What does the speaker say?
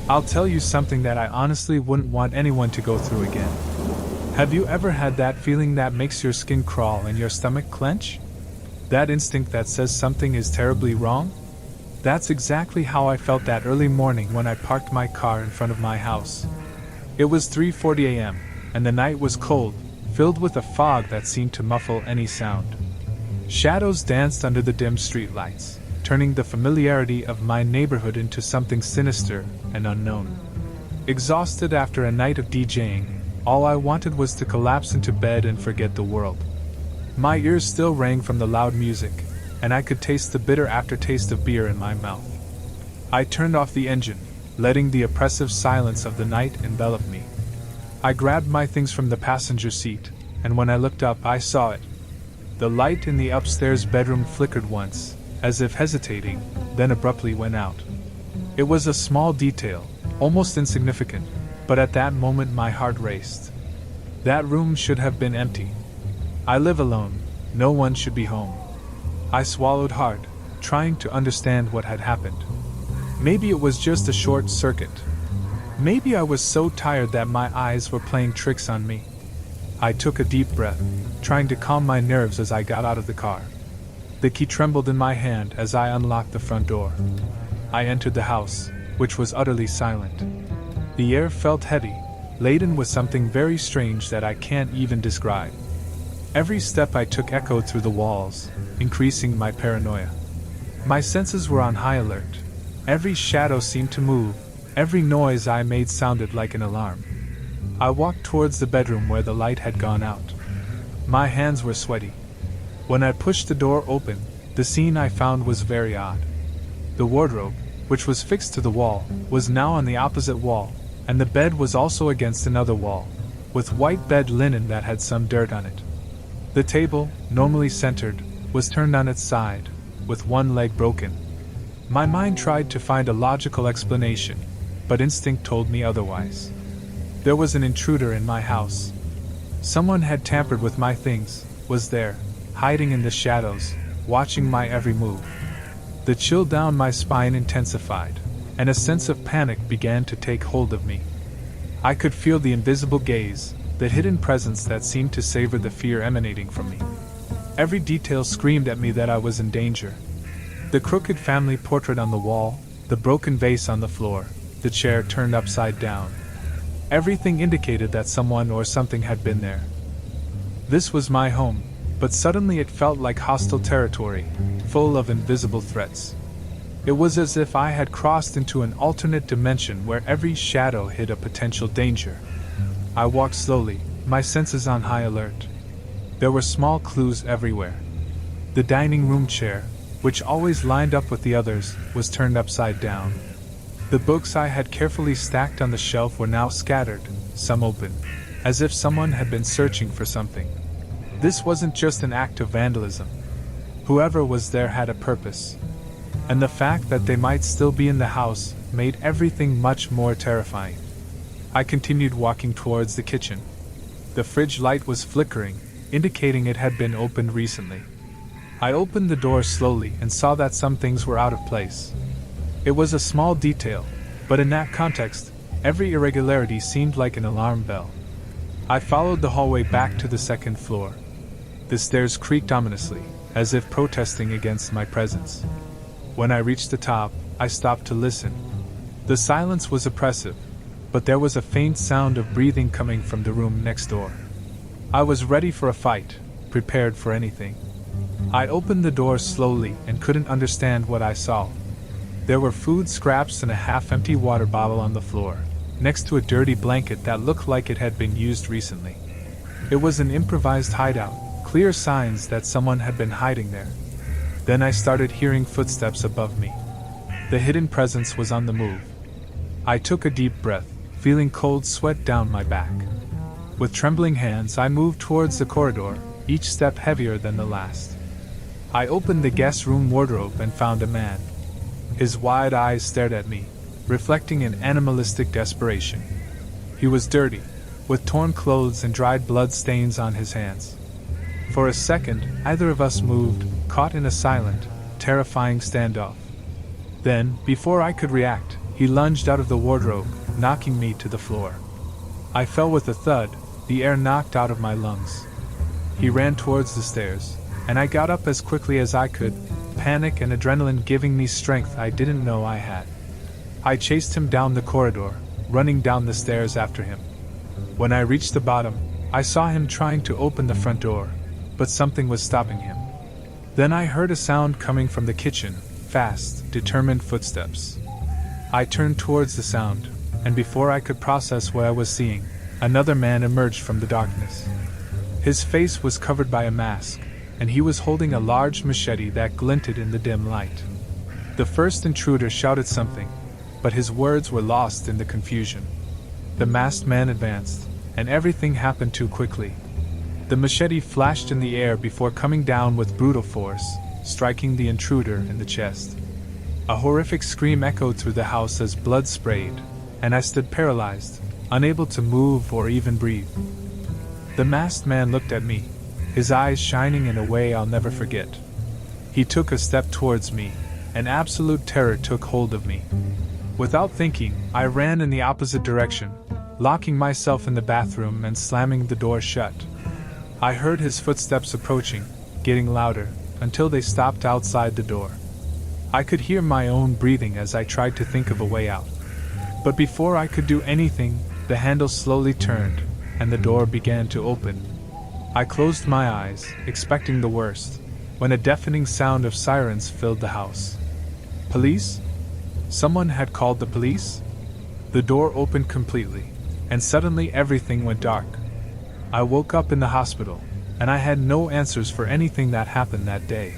I'll tell you something that I honestly wouldn't want anyone to go through again. Have you ever had that feeling that makes your skin crawl and your stomach clench? That instinct that says something is terribly wrong? That's exactly how I felt that early morning when I parked my car in front of my house. It was 3:40 a.m., and the night was cold, filled with a fog that seemed to muffle any sound. Shadows danced under the dim streetlights, turning the familiarity of my neighborhood into something sinister and unknown. Exhausted after a night of DJing, all I wanted was to collapse into bed and forget the world. My ears still rang from the loud music, and I could taste the bitter aftertaste of beer in my mouth. I turned off the engine, letting the oppressive silence of the night envelop me. I grabbed my things from the passenger seat, and when I looked up I saw it. The light in the upstairs bedroom flickered once, as if hesitating, then abruptly went out. It was a small detail, almost insignificant, but at that moment my heart raced. That room should have been empty. I live alone, no one should be home. I swallowed hard, trying to understand what had happened. Maybe it was just a short circuit. Maybe I was so tired that my eyes were playing tricks on me. I took a deep breath, trying to calm my nerves as I got out of the car. The key trembled in my hand as I unlocked the front door. I entered the house, which was utterly silent. The air felt heavy, laden with something very strange that I can't even describe. Every step I took echoed through the walls, increasing my paranoia. My senses were on high alert. Every shadow seemed to move, every noise I made sounded like an alarm. I walked towards the bedroom where the light had gone out. My hands were sweaty. When I pushed the door open, the scene I found was very odd. The wardrobe, which was fixed to the wall, was now on the opposite wall, and the bed was also against another wall, with white bed linen that had some dirt on it. The table, normally centered, was turned on its side, with one leg broken. My mind tried to find a logical explanation, but instinct told me otherwise. There was an intruder in my house. Someone had tampered with my things, was there, hiding in the shadows, watching my every move. The chill down my spine intensified, and a sense of panic began to take hold of me. I could feel the invisible gaze, the hidden presence that seemed to savor the fear emanating from me. Every detail screamed at me that I was in danger. The crooked family portrait on the wall, the broken vase on the floor, the chair turned upside down. Everything indicated that someone or something had been there. This was my home, but suddenly it felt like hostile territory, full of invisible threats. It was as if I had crossed into an alternate dimension where every shadow hid a potential danger. I walked slowly, my senses on high alert. There were small clues everywhere. The dining room chair, which always lined up with the others, was turned upside down. The books I had carefully stacked on the shelf were now scattered, some open, as if someone had been searching for something. This wasn't just an act of vandalism. Whoever was there had a purpose. And the fact that they might still be in the house made everything much more terrifying. I continued walking towards the kitchen. The fridge light was flickering, indicating it had been opened recently. I opened the door slowly and saw that some things were out of place. It was a small detail, but in that context, every irregularity seemed like an alarm bell. I followed the hallway back to the second floor. The stairs creaked ominously, as if protesting against my presence. When I reached the top, I stopped to listen. The silence was oppressive, but there was a faint sound of breathing coming from the room next door. I was ready for a fight, prepared for anything. I opened the door slowly and couldn't understand what I saw. There were food scraps and a half-empty water bottle on the floor, next to a dirty blanket that looked like it had been used recently. It was an improvised hideout, clear signs that someone had been hiding there. Then I started hearing footsteps above me. The hidden presence was on the move. I took a deep breath, feeling cold sweat down my back. With trembling hands, I moved towards the corridor, each step heavier than the last. I opened the guest room wardrobe and found a man. His wide eyes stared at me, reflecting an animalistic desperation. He was dirty, with torn clothes and dried blood stains on his hands. For a second, either of us moved, caught in a silent, terrifying standoff. Then, before I could react, He lunged out of the wardrobe, knocking me to the floor. I fell with a thud, the air knocked out of my lungs. He ran towards the stairs, and I got up as quickly as I could, panic and adrenaline giving me strength I didn't know I had. I chased him down the corridor, running down the stairs after him. When I reached the bottom, I saw him trying to open the front door, but something was stopping him. Then I heard a sound coming from the kitchen, fast, determined footsteps. I turned towards the sound, and before I could process what I was seeing, another man emerged from the darkness. His face was covered by a mask, and he was holding a large machete that glinted in the dim light. The first intruder shouted something, but his words were lost in the confusion. The masked man advanced, and everything happened too quickly. The machete flashed in the air before coming down with brutal force, striking the intruder in the chest. A horrific scream echoed through the house as blood sprayed, and I stood paralyzed, unable to move or even breathe. The masked man looked at me, his eyes shining in a way I'll never forget. He took a step towards me, and absolute terror took hold of me. Without thinking, I ran in the opposite direction, locking myself in the bathroom and slamming the door shut. I heard his footsteps approaching, getting louder, until they stopped outside the door. I could hear my own breathing as I tried to think of a way out. But before I could do anything, the handle slowly turned, and the door began to open. I closed my eyes, expecting the worst, when a deafening sound of sirens filled the house. Police? Someone had called the police? The door opened completely, and suddenly everything went dark. I woke up in the hospital, and I had no answers for anything that happened that day.